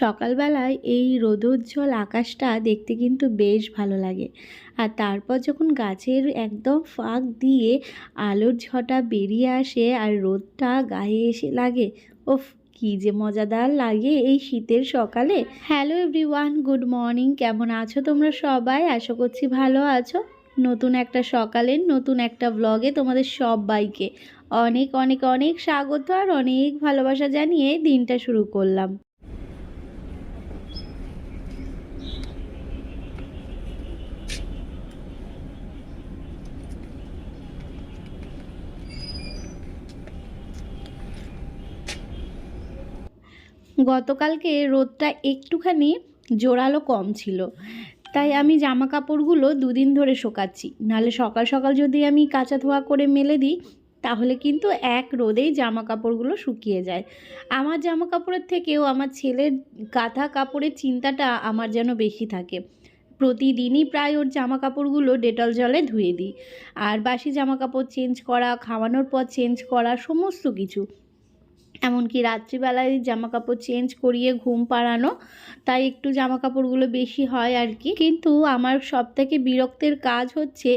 সকালবেলায় এই রোদোজ্জ্বল আকাশটা দেখতে কিন্তু বেশ ভালো লাগে। আর তারপর যখন গাছের একদম ফাঁক দিয়ে আলোর ঝটা বেরিয়ে আসে আর রোদটা গায়ে এসে লাগে, ওফ কী যে মজাদার লাগে এই শীতের সকালে। Hello everyone, good morning. কেমন আছো তোমরা সবাই? আশা করছি ভালো আছো। নতুন একটা সকালের নতুন একটা ব্লগে তোমাদের সবাইকে অনেক অনেক অনেক স্বাগত আর অনেক ভালোবাসা জানিয়ে দিনটা শুরু করলাম। গতকালকে রোদটা একটুখানি জোরালো কম ছিল, তাই আমি জামা কাপড়গুলো দুদিন ধরে শোকাচ্ছি। নাহলে সকাল সকাল যদি আমি কাচা ধোয়া করে মেলে দিই তাহলে কিন্তু এক রোদেই জামা কাপড়গুলো শুকিয়ে যায়। আমার জামা কাপড়ের থেকেও আমার ছেলের কাঁথা কাপড়ের চিন্তাটা আমার যেন বেশি থাকে। প্রতিদিনই প্রায় ওর জামা কাপড়গুলো ডেটল জলে ধুয়ে দিই। আর বাসি জামা কাপড় চেঞ্জ করা, খাওয়ানোর পর চেঞ্জ করা, সমস্ত কিছু, এমনকি রাত্রিবেলায় জামা কাপড় চেঞ্জ করিয়ে ঘুম পাড়ানো, তাই একটু জামা কাপড়গুলো বেশি হয় আর কি। কিন্তু আমার সবথেকে বিরক্তের কাজ হচ্ছে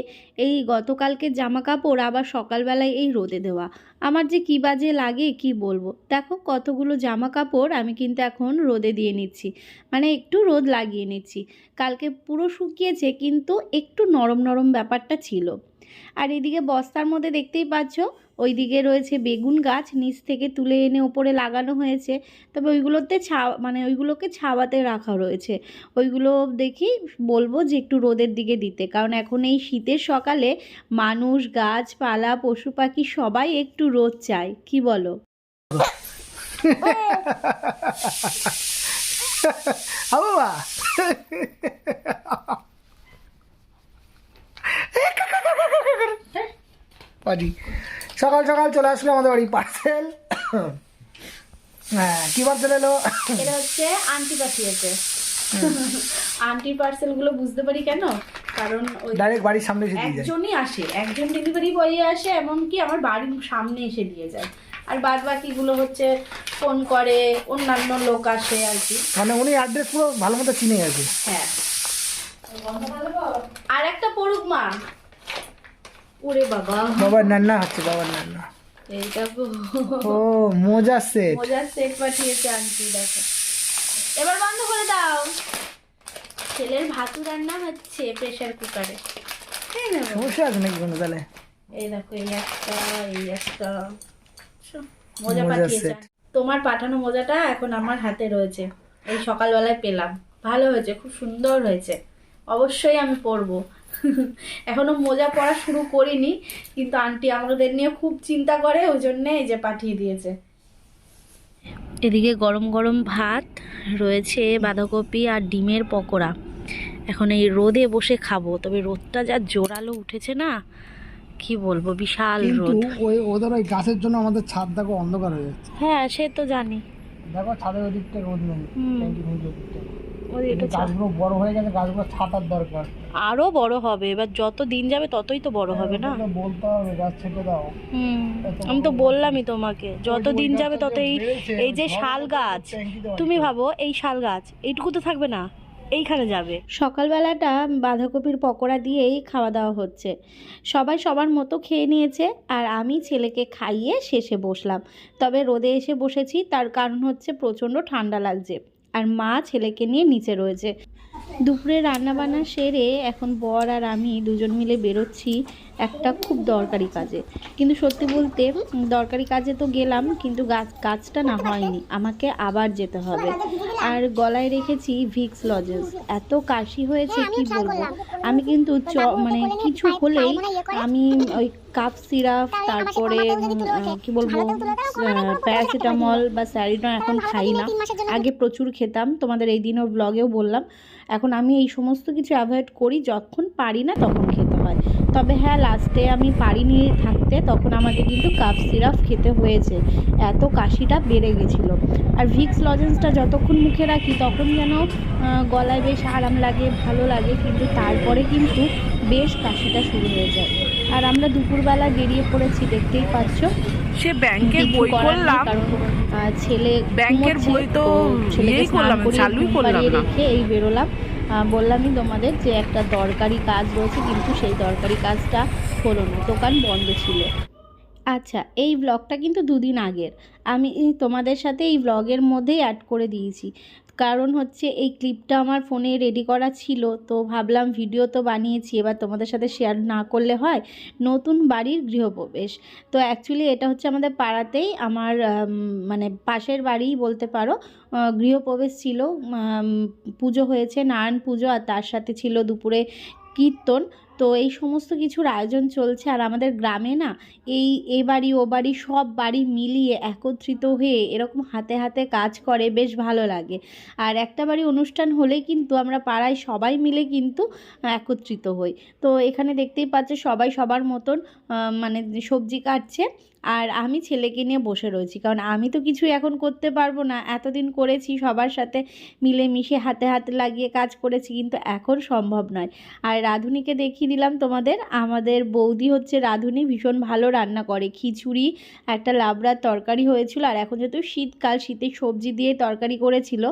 এই গতকালকে জামা কাপড় আবার সকালবেলায় এই রোদে দেওয়া। আমার যে কী বাজে লাগে কি বলবো। দেখো কতগুলো জামা কাপড় আমি কিন্তু এখন রোদে দিয়ে নিচ্ছি, মানে একটু রোদ লাগিয়ে নিচ্ছি। কালকে পুরো শুকিয়েছে কিন্তু একটু নরম নরম ব্যাপারটা ছিল। আর এদিকে বস্তার মধ্যে দেখতেই পাচ্ছ ওইদিকে রয়েছে বেগুন গাছ, নিচ থেকে তুলে এনে ওপরে লাগানো হয়েছে। তবে ওইগুলোতে ওইগুলোকে ছাওয়াতে রাখা রয়েছে। ওইগুলো দেখি বলবো যে একটু রোদের দিকে দিতে, কারণ এখন এই শীতের সকালে মানুষ, গাছপালা, পশু পাখি সবাই একটু রোদ চায়, কি বলো? সকাল সকাল চলে আসলো আমাদের বাড়ি পার্সেল। হ্যাঁ, কি পার্সেল এলো? এটা হচ্ছে আন্টি পাঠিয়েছে। আন্টির পার্সেলগুলো বুঝতে পারি কেন, কারণ ওই ডাইরেক্ট বাড়ির সামনে এসে দিয়ে যায়। একজনই আসে, একজন ডেলিভারি বয় আসে, এমনকি আমার বাড়ির সামনে এসে দিয়ে যায়। আর বাদ বাকিগুলো হচ্ছে ফোন করে অন্যান্য লোক আসে আর কি। মানে উনি অ্যাড্রেস পুরো ভালো মতো চিনে গেছে। হ্যাঁ, আর একটা পড়ুক মা। ওরে বাবা, বাবার নান্না হচ্ছে, বাবার নান্না। এইটা ও মোজা সেট, মোজার সেট পাঠিয়েছে আন্টি। দেখো এবার বন্ধ করে দাও। ছেলের ভাতু রান্না হচ্ছে প্রেসার কুকারে। সমস্যা আছে নাকি কোনো? তাহলে এই দেখো এই একটা মোজা পাঠিয়েছে। তোমার পাঠানো মোজাটা এখন আমার হাতে রয়েছে, এই সকালবেলায় পেলাম। ভালো হয়েছে, খুব সুন্দর হয়েছে, অবশ্যই আমি পরবো। এখনো মোজা পরা শুরু করিনি, কিন্তু আন্টি আমাদের নিয়ে খুব চিন্তা করে, ওই জন্যে এই যে পাঠিয়ে দিয়েছে। এদিকে গরম গরম ভাত রয়েছে, বাঁধাকপি আর ডিমের পকোড়া। এখন এই রোদে বসে খাবো, তবে রোদটা যা জোরালো উঠেছে না, কি বলবো, বিশাল রোদ। ওই ওদের ওই গাছের জন্য আমাদের ছাদ দেখো অন্ধকার হয়ে যাচ্ছে। হ্যাঁ সে তো জানি, দেখো ছাদের ওদিকটা রোদ নেই, ওদিকটা গাছগুলো বড় হয়ে গেছে, গাছগুলো ছাতার দরকার। আরো বড় হবে, এবার যত দিন যাবে ততই তো বড় হবে না। বলতে হবে গাছ ছেটে দাও। আমি তো বললামই তোমাকে, যত দিন যাবে তত এই যে শাল গাছ, তুমি ভাবো এই শাল গাছ এইটুকু তো থাকবে না, এইখানে যাবে। সকালবেলাটা বাঁধাকপির পকোড়া দিয়েই খাওয়া দাওয়া হচ্ছে। সবাই সবার মতো খেয়ে নিয়েছে আর আমি ছেলেকে খাইয়ে শেষে বসলাম। তবে রোদে এসে বসেছি, তার কারণ হচ্ছে প্রচণ্ড ঠান্ডা লাগছে। আর মা ছেলেকে নিয়ে নিচে রয়েছে। দুপুরে রান্নাবান্না সেরে এখন বর আর আমি দুজন মিলে বেরোচ্ছি একটা খুব দরকারি কাজে। কিন্তু সত্যি বলতে দরকারি কাজে তো গেলাম, কিন্তু কাজটা না হয়নি, আমাকে আবার যেতে হবে। আর গলায় রেখেছি ভিক্স লজেন্স। এত কাশি হয়েছে কি বলবো। আমি কিন্তু মানে কিছু হলেই আমি ওই কাফ সিরাপ, তারপরে কি বলবো, প্যারাসিটামল বা স্যারিডন এখন খাই না। আগে প্রচুর খেতাম, তোমাদের এই দিনও ব্লগেও বললাম। এখন আমি এই সমস্ত কিছু অ্যাভয়েড করি, যখন পারি না তখন খেতে হয়। তবে হ্যাঁ, লাস্টে আমি পারিনি থাকতে, তখন আমাকে কিন্তু কাফ সিরাপ খেতে হয়েছে, এত কাশিটা বেড়ে গেছিলো। আর ভিক্স লজেন্সটা যতক্ষণ মুখে রাখি তখন যেন গলায় বেশ আরাম লাগে, ভালো লাগে, কিন্তু তারপরে কিন্তু বেশ কাশিটা শুরু হয়ে যায়। আর আমরা দুপুরবেলা বেরিয়ে পড়েছি, দেখতেই পাচ্ছ। সে ব্যাংকের কিছু বই করার নেই, করলাম, কারণ ছেলে ব্যাংকের ঘুমোচ্ছে, বই তো ছেলেকে ইয়েই স্নান করলাম, করিয়ে চালুই ঘুম করলাম পাড়িয়ে না। রেখে এই বেরোলাম। বললামই তোমাদের যে একটা দরকারি কাজ রয়েছে, কিন্তু সেই দরকারি কাজটা হলো না, দোকান বন্ধ ছিল। আচ্ছা, এই ব্লগটা কিন্তু দুদিন আগের। আমি তোমাদের সাথে এই ব্লগের মধ্যেই অ্যাড করে দিয়েছি, কারণ হচ্ছে এই ক্লিপটা আমার ফোনে রেডি করা ছিল, তো ভাবলাম ভিডিও তো বানিয়েছি, এবার তোমাদের সাথে শেয়ার না করলে হয়। নতুন বাড়ির গৃহপ্রবেশ। তো অ্যাকচুয়ালি এটা হচ্ছে আমাদের পাড়াতেই, আমার মানে পাশের বাড়িই বলতে পারো। গৃহপ্রবেশ ছিল, পুজো হয়েছে, নারায়ণ পুজো, আর তার সাথে ছিল দুপুরে কীর্তন। তো এই সমস্ত কিছুর আয়োজন চলছে, আর আমাদের গ্রামে না এ বাড়ি ও বাড়ি সব বাড়ি মিলিয়ে একত্রিত হয়ে এরকম হাতে হাতে কাজ করে, বেশ ভালো লাগে। আর একটা বাড়ি অনুষ্ঠান হলে কিন্তু আমরা পাড়ায় সবাই মিলে কিন্তু একত্রিত হই। তো এখানে দেখতেই পাচ্ছ সবাই সবার মতন মানে সবজি কাটছে, আর আমি ছেলেকে নিয়ে বসে রয়েছি, কারণ আমি তো কিছুই এখন করতে পারবো না। এতদিন করেছি সবার সাথে মিলেমিশে হাতে হাতে লাগিয়ে কাজ করেছি, কিন্তু এখন সম্ভব নয়। আর রাঁধুনিকে দেখিয়ে দিলাম তোমাদের, আমাদের বৌদি হচ্ছে রাঁধুনি, ভীষণ ভালো রান্না করে। খিচুড়ি, একটা লাবড়ার তরকারি হয়েছিল, আর এখন যেহেতু শীতকাল, শীতের সবজি দিয়ে তরকারি করেছিল,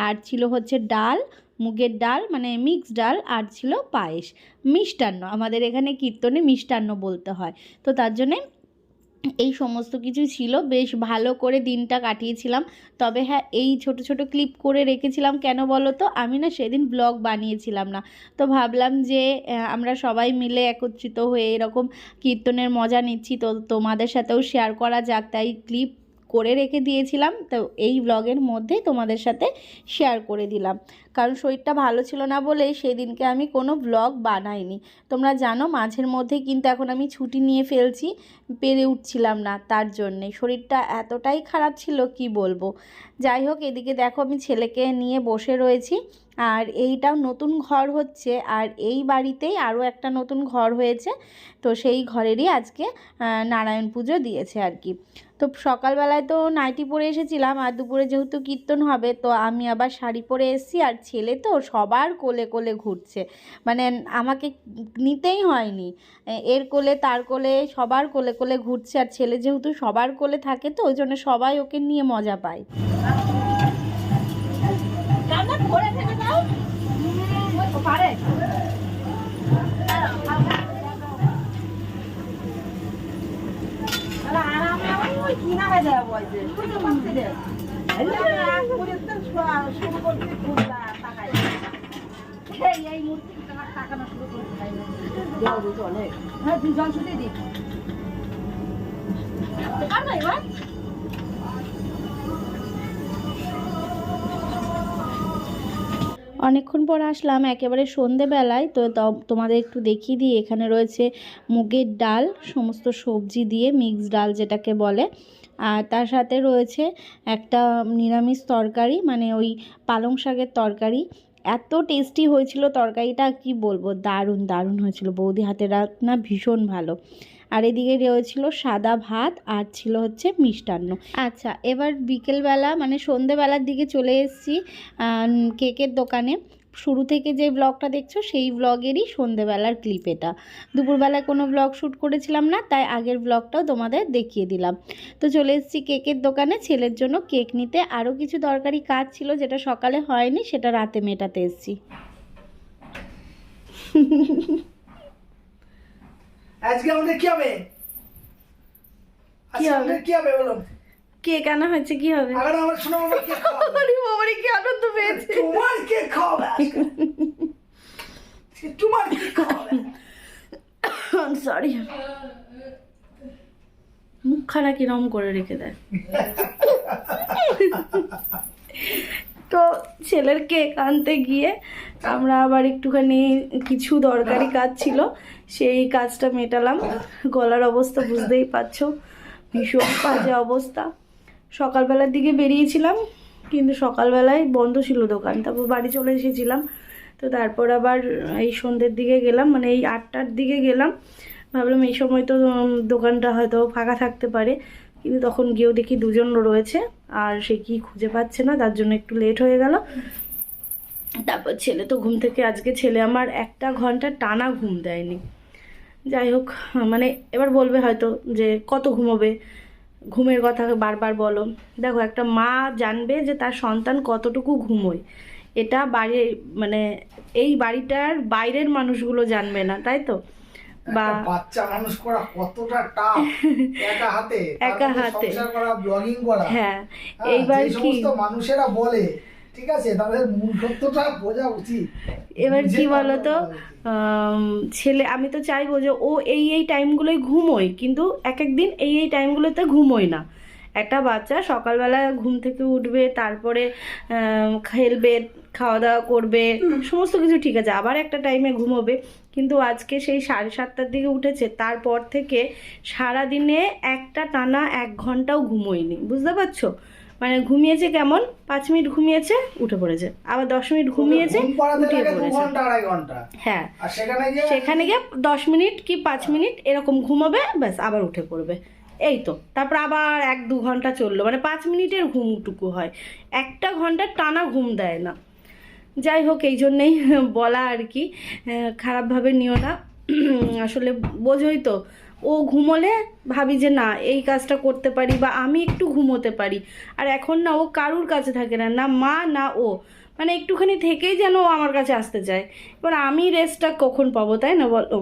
আর ছিল হচ্ছে ডাল, মুগের ডাল মানে মিক্সড ডাল, আর ছিল পায়েস, মিষ্টান্ন। আমাদের এখানে কীর্তনে মিষ্টান্ন বলতে হয়। তো তার জন্যে এই সমস্ত কিছু ছিল, বেশ ভালো করে দিনটা কাটিয়েছিলাম। তবে হ্যাঁ, এই ছোট ছোট ক্লিপ করে রেখেছিলাম কেন বলো তো, আমি না সেদিন ব্লগ বানিয়েছিলাম না, তো ভাবলাম যে আমরা সবাই মিলে একত্রিত হয়ে এরকম কীর্তনের মজা নিচ্ছি, তো তোমাদের সাথেও শেয়ার করা যাক, তাই ক্লিপ করে রেখে দিয়েছিলাম। তো এই ব্লগের মধ্যেই তোমাদের সাথে শেয়ার করে দিলাম, কারণ শরীরটা ভালো ছিল না বলে সেদিনকে আমি কোনো ব্লগ বানাইনি। তোমরা জানো মাঝের মধ্যে কিন্তু এখন আমি ছুটি নিয়ে ফেলছি, পেরে উঠছিলাম না, তার জন্যে শরীরটা এতটাই খারাপ ছিল কি বলবো। যাই হোক, এদিকে দেখো আমি ছেলেকে নিয়ে বসে রয়েছি, আর এইটাও নতুন ঘর হচ্ছে, আর এই বাড়িতেই আরও একটা নতুন ঘর হয়েছে, তো সেই ঘরেরই আজকে নারায়ণ পুজো দিয়েছে আর কি। তো সকালবেলায় তো নাইটি পরে এসেছিলাম, আর দুপুরে যেহেতু কীর্তন হবে, তো আমি আবার শাড়ি পরে এসেছি, আর ছেলে তো সবার কোলে কোলে ঘুরছে, মানে আমাকে নিতেই হয়নি, এর কোলে তার কোলে সবার কোলে কোলে ঘুরছে, আর ছেলে যেহেতু সবার কোলে থাকে, তো ওই জন্য সবাই ওকে নিয়ে মজা পায়। অনেকক্ষণ পর আসলাম একেবারে সন্ধেবেলায়, তো তোমাদের একটু দেখিয়ে দিই। এখানে রয়েছে মুগের ডাল, সমস্ত সবজি দিয়ে মিক্সড ডাল যেটাকে বলে, আর তার সাথে রয়েছে একটা নিরামিষ তরকারি, মানে ওই পালং শাকের তরকারি। এত টেস্টি হয়েছিল তরকারিটা, কি বলবো, দারুণ দারুণ হয়েছিল, বৌদি হাতের রান্না ভীষণ ভালো। আর এদিকে রয়েছিল সাদা ভাত, আর ছিল হচ্ছে মিষ্টান্ন। আচ্ছা, এবার বিকেলবেলা মানে সন্ধেবেলার দিকে চলে এসেছি কেকের দোকানে। শুরু থেকে যে ব্লগটা দেখছো সেই ব্লগেরই সন্ধেবেলার ক্লিপ এটা। দুপুরবেলায় কোনো ব্লগ শ্যুট করেছিলাম না, তাই আগের ব্লগটাও তোমাদের দেখিয়ে দিলাম। তো চলে এসেছি কেকের দোকানে ছেলের জন্য কেক নিতে। আরও কিছু দরকারি কাজ ছিল যেটা সকালে হয়নি, সেটা রাতে মেটাতে এসেছি। আজকে আমাদের কি হবে? কি হবে? কি হবে বলো? কেক আনা হয়েছে, কি হবে? আগে আমরা শোনো, আমরা কেক খাবো। আরে বাবারে, কি আনন্দ পেয়েছে! তোমার কেক খাওয়াবে আজকে। তোমার কেক খাওয়াবে। সরি, মুখখানা কিরম করে রেখে দেয়। তো ছেলের কেক আনতে গিয়ে আমরা আবার একটুখানি কিছু দরকারি কাজ ছিল, সেই কাজটা মেটালাম। গলার অবস্থা বুঝতেই পারছো, ভীষণ বাজে অবস্থা। সকালবেলার দিকে বেরিয়েছিলাম, কিন্তু সকালবেলায় বন্ধ ছিল দোকান, তারপর বাড়ি চলে এসেছিলাম। তো তারপর আবার এই সন্ধ্যের দিকে গেলাম, মানে এই 8টার দিকে গেলাম, ভাবলাম এই সময় তো দোকানটা হয়তো ফাঁকা থাকতে পারে, কিন্তু তখন গিয়েও দেখি দুজন রয়েছে, আর সে কি খুঁজে পাচ্ছে না, তার জন্য একটু লেট হয়ে গেল। তারপর ছেলে তো ঘুম থেকে, আজকে ছেলে আমার 1 ঘন্টা টানা ঘুম দেয়নি। যাই হোক, মানে এবার বলবে হয়তো যে কত ঘুমোবে, ঘুমের কথা বারবার বলো। দেখো, একটা মা জানবে যে তার সন্তান কতটুকু ঘুমোয়, এটা বাড়ির মানে এই বাড়িটার বাইরের মানুষগুলো জানবে না, তাই তো? বা একটা বাচ্চা মানুষ করা কতটা টাফ একা হাতে, একা তার মধ্যে হাতে। সংসার করা, ব্লগিং করা। হ্যাঁ, হ্যাঁ, এইবার যে কি সমস্ত মানুষেরা বলে, ঠিক আছে, তাদের মূল সত্যটা বোঝা উচিত। এবার বুঝে কি তারপর বলতো, বলা উচিত। ছেলে, আমি তো চাইবো যে ও এই টাইমগুলোই ঘুমোয়, কিন্তু এক একদিন এই টাইমগুলোতে ঘুমোয় না। একটা বাচ্চা সকালবেলা ঘুম থেকে উঠবে, তারপরে খেলবে, খাওয়া দাওয়া করবে, সমস্ত কিছু ঠিক আছে, আবার একটা টাইমে ঘুমোবে। কিন্তু আজকে সেই 7:30টার দিকে উঠেছে, তারপর থেকে সারাদিনে একটা টানা 1 ঘন্টাও ঘুমোয়নি, বুঝতে পারছো? মানে ঘুমিয়েছে কেমন, 5 মিনিট ঘুমিয়েছে, উঠে পড়েছে, আবার 10 মিনিট ঘুমিয়েছে, ঘুম পাড়াতে উঠে লাগে 2 পড়েছে। ঘন্টা 2.5 ঘন্টা। হ্যাঁ, আর সেখানে গিয়ে 10 মিনিট কি 5 মিনিট এরকম ঘুমাবে, ব্যাস আবার উঠে পড়বে। এই তো, তারপর আবার 1-2 ঘন্টা চললো, মানে 5 মিনিটের ঘুমটুকু হয়, 1 ঘন্টা টানা ঘুম দেয় না। যাই হোক, এই জন্যেই বলা আর কি, খারাপভাবে নিও না। আসলে বোঝোই তো, ও ঘুমোলে ভাবি যে না এই কাজটা করতে পারি, বা আমি একটু ঘুমোতে পারি। আর এখন না ও কারুর কাছে থাকে না, না মা না ও, মানে একটুখানি থেকেই যেন ও আমার কাছে আসতে চায়। এবার আমি রেস্টটা কখন পাবো, তাই না বলো?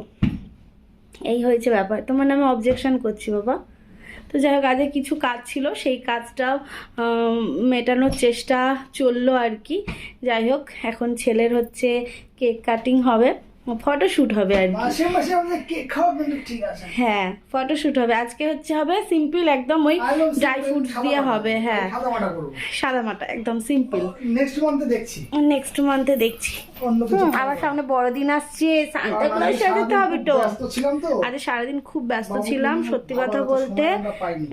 এই হয়েছে ব্যাপার, তোমার নামে অবজেকশন করছি বাবা। তো যাই হোক, আজকে কিছু কাজ ছিল, সেই কাজটাও মেটানোর চেষ্টা চললো আর কি। যাই হোক, এখন ছেলের হচ্ছে কেক কাটিং হবে, ফটোশ্যুট হবে আর কি। মাসে মাসে আমাদের কেক খাওয়া কিন্তু ঠিক আছে। হ্যাঁ, ফটোশ্যুট হবে আজকে, হবে সিম্পল একদম, ওই একদম ড্রাই simple, ফ্রুটস দিয়ে সাদামাটা, হবে। হ্যাঁ, সাদামাটা করবো। সাদামাটা একদম সিম্পল। নেক্সট মান্থে দেখছি, নেক্সট মান্থে দেখছি। অন্য কিছু আবার সামনে বড়দিন আসছে, সান্তা কারণ ক্লজ আমি সাজাতে সারাদিন হবে খুব তো। ব্যস্ত ছিলাম তো। আজ সারাদিন খুব ব্যস্ত বাবুকে ছিলাম, নিয়ে সত্যি ভাবার কথা অত বলতে। সময় আমরা পাইনি।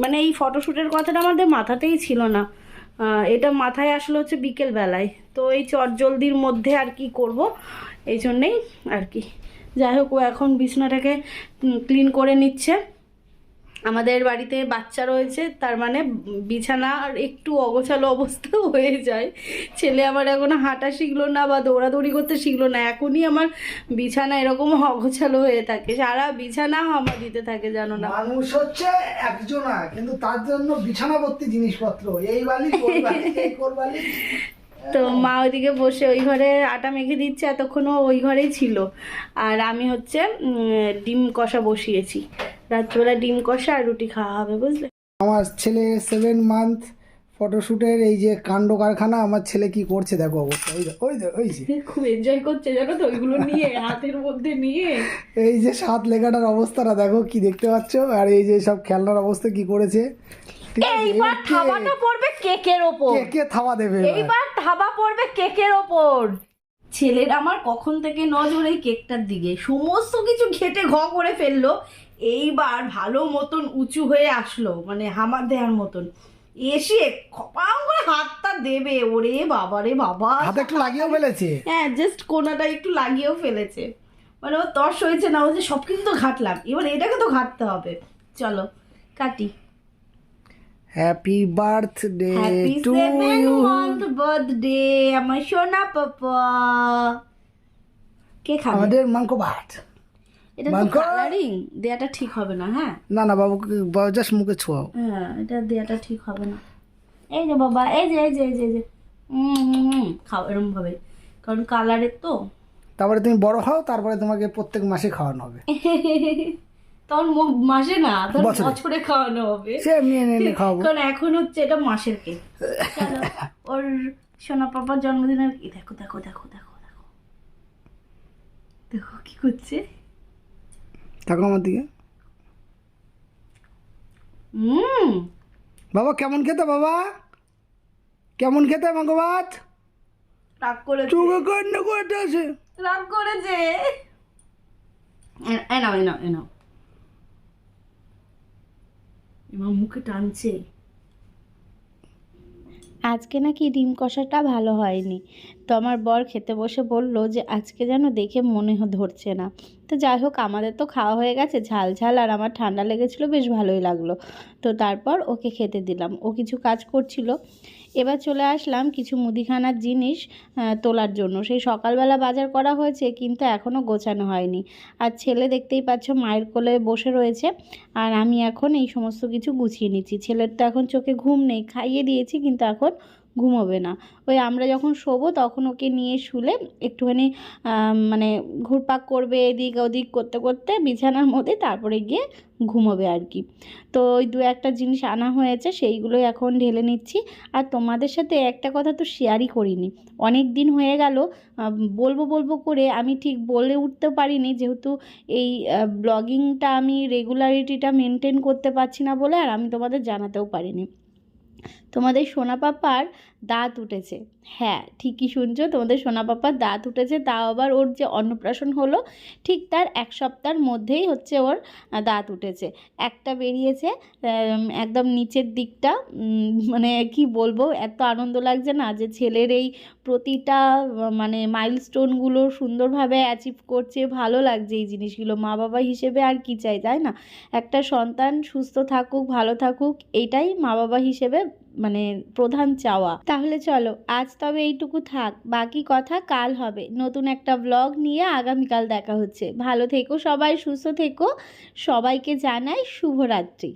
মানে এই ফটোশ্যুটের কথাটা আমাদের মাথাতেই ছিল না, এটা মাথায় আসলে হচ্ছে বিকেল বেলায়, তো এই চটজলদির মধ্যে আর কি করব, এই জন্যেই আর কি। যাই হোক, ও এখন বিছনাটাকে ক্লিন করে নিচ্ছে। আমাদের বাড়িতে বাচ্চা রয়েছে, তার মানে বিছানা আর একটু অগোছালো অবস্থা হয়ে যায়। ছেলে আমার এখনো হাঁটা শিখলো না বা দৌড়াদৌড়ি করতে শিখলো না, এখনই আমার বিছানা এরকম অগোছালো হয়ে থাকে, সারা বিছানা হামা দিতে থাকে, জানো না। মানুষ হচ্ছে একজনা, কিন্তু তার জন্য বিছানা ভর্তি জিনিসপত্র, এই বালিশ ওই বালিশ এই কোর বালিশ। তো মা ওইদিকে বসে ওই ঘরে আটা মেখে দিচ্ছে, এতক্ষণও ওই ঘরেই ছিল। আর আমি হচ্ছে ডিম কষা বসিয়েছি, রাত্রিবেলা ডিম কষা আর রুটি খাওয়া হবে, বুঝলে। আমার ছেলে 7 মান্থ ফটোশুটের এই যে কাণ্ড কারখানা, আমার ছেলে কি করছে দেখো অবস্থা, ওই যে খুব এনজয় করছে জানো তো, ওইগুলো নিয়ে হাতের মধ্যে নিয়ে। এই যে 7 লেখাটার অবস্থাটা দেখো, কি দেখতে পাচ্ছ, আর এই যে সব খেলনার অবস্থা কি করেছে। ঠিক আছে, এইবার থাবাটা পড়বে কেকের ওপর, কে থাবা দেবে এবার? এইবার থাবা পড়বে কেকের ওপর। ছেলের আমার কখন থেকে নজর এই কেকটার দিকে, সমস্ত কিছু ঘেটে করে ফেললো, এইবার ভালো মতন উঁচু হয়ে আসলো, মানে হামার দেওয়ার মতন এসে খপাং করে হাতটা দেবে, ওরে বাবা রে বাবা, হাতে একটু লাগিয়েও ফেলেছে। হ্যাঁ জাস্ট কোনাটা একটু লাগিয়েও ফেলেছে, মানে ও তর্স হয়েছে না, ও যে সব কিছু তো ঘাটলাম, এবার এটাকে তো ঘাটতে হবে। চলো কাটি। Happy birthday happy to 7 you. Month birthday আমার সোনা পাপা। কে খাবে? আমাদের মাংকো ভাত। এটা তো মাংকো। কালারিং দেয়াটা ঠিক হবে না। হ্যাঁ না না বাবুকে জাস্ট মুখে ছোঁয়াও। হ্যাঁ, এটা দেয়াটা ঠিক হবে না। এই যে বাবা, এই যে এই যে এই যে এই যে খাও এরকম ভাবে, কারণ কালারের তো। তারপরে তুমি বড় হও, তারপরে তোমাকে প্রত্যেক মাসে খাওয়ানো হবে। তখন মাসে না, তখন বছরে। বছরে খাওয়ানো হবে, সে এমনি এনে এনে খাওয়াবো। কারণ এখন হচ্ছে এটা মাসের কেক। চলো, ওর সোনা পাপার জন্মদিনের কি, দেখো দেখো দেখো দেখো দেখো দেখো কি করছে। থাকো আমার দিকে। বাবা কেমন খেতে, বাবা কেমন খেতে মাংকো ভাত? রাগ করেছে, চোখে কান্না করতে আছে। রাগ করেছে। এ নাও এ নাও এ নাও, এবার মুখে টানছে। আজকে নাকি ডিম কষাটা ভালো হয়নি, তো আমার বর খেতে বসে বলল যে আজকে যেন দেখে মনে ধরছে না। তো যাই হোক, আমাদের তো খাওয়া হয়ে গেছে, ঝাল ঝাল, আর আমার ঠান্ডা লেগেছিলো, বেশ ভালোই লাগলো। তো তারপর ওকে খেতে দিলাম, ও কিছু কাজ করছিল। এবার চলে আসলাম কিছু মুদিখানার জিনিস তোলার জন্য। সেই সকালবেলা বাজার করা হয়েছে, কিন্তু এখনও গোছানো হয়নি। আর ছেলে দেখতেই পাচ্ছ মায়ের কোলে বসে রয়েছে, আর আমি এখন এই সমস্ত কিছু গুছিয়ে নিচ্ছি। ছেলের তো এখন চোখে ঘুম নেই, খাইয়ে দিয়েছি কিন্তু এখন ঘুমোবে না। ওই আমরা যখন শোবো তখন ওকে নিয়ে শুলে একটুখানি মানে ঘুরপাক করবে এদিক ওদিক করতে করতে বিছানার মধ্যে, তারপরে গিয়ে ঘুমোবে আর কি। তো ওই দু একটা জিনিস আনা হয়েছে, সেইগুলোই এখন ঢেলে নিচ্ছি। আর তোমাদের সাথে একটা কথা তো শেয়ারই করিনি, অনেক দিন হয়ে গেল বলবো বলবো করে আমি ঠিক বলে উঠতে পারিনি, যেহেতু এই ব্লগিংটা আমি রেগুলারিটিটা মেনটেন করতে পারছি না বলে, আর আমি তোমাদের জানাতেও পারিনি। তোমাদের সোনা পাপার দাঁত উঠেছে। হ্যাঁ, ঠিকই শুনছো, তোমাদের সোনা পাপার দাঁত উঠেছে। তাও আবার ওর যে অন্নপ্রাশন হলো ঠিক তার 1 সপ্তাহের মধ্যেই হচ্ছে ওর দাঁত উঠেছে। একটা বেরিয়েছে একদম নিচের দিকটা। মানে কি বলবো, এত আনন্দ লাগছে না যে ছেলের এই প্রতিটা মানে মাইলস্টোনগুলো সুন্দরভাবে অ্যাচিভ করছে। ভালো লাগছে এই জিনিসগুলো। মা বাবা হিসেবে আর কি চাই, তাই না? একটা সন্তান সুস্থ থাকুক, ভালো থাকুক, এইটাই মা বাবা হিসেবে মানে প্রধান চাওয়া। তাহলে চলো আজ তবে এইটুকু থাক, বাকি কথা কাল হবে। নতুন একটা ব্লগ নিয়ে আগামীকাল দেখা হচ্ছে। ভালো থেকো সবাই, সুস্থ থেকো। সবাইকে জানাই শুভরাত্রি।